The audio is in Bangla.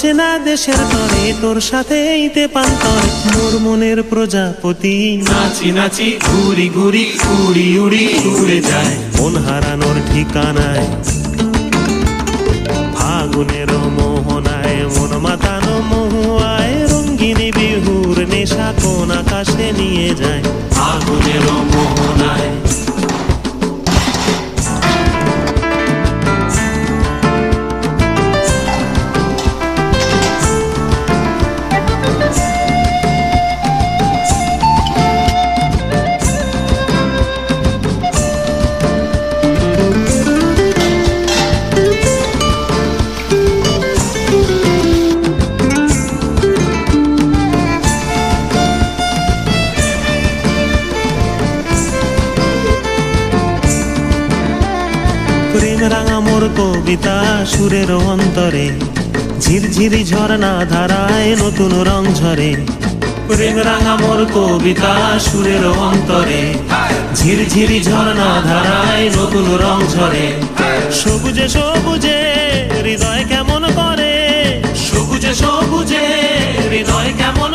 অচেনা দেশের তরে তোর সাথেই তেপান্তর মোর মনের প্রজাপতি নাচি নাচি ঘুরি ঘুরি উড়ি উড়ি উড়ে যায় মন হারানোর ঠিকানায় ফাগুনের মোহনায় মন মাতানো মহুয়ায় রঙ্গিনী বিহুর নেশা কোন আকাশে নিয়ে যায় ফাগুনের মোহনায় প্রেম রাঙা মোর কবিতা সুরের অন্তরে ঝিরঝিরি ঝর্ণা ধারায় নতুন রং ঝরে প্রেম রাঙা মোর কবিতা সুরের অন্তরে ঝিরঝিরি ঝর্ণা ধারায় নতুন রং ঝরে সবুজে সবুজে হৃদয় কেমন করে সবুজে সবুজে হৃদয় কেমন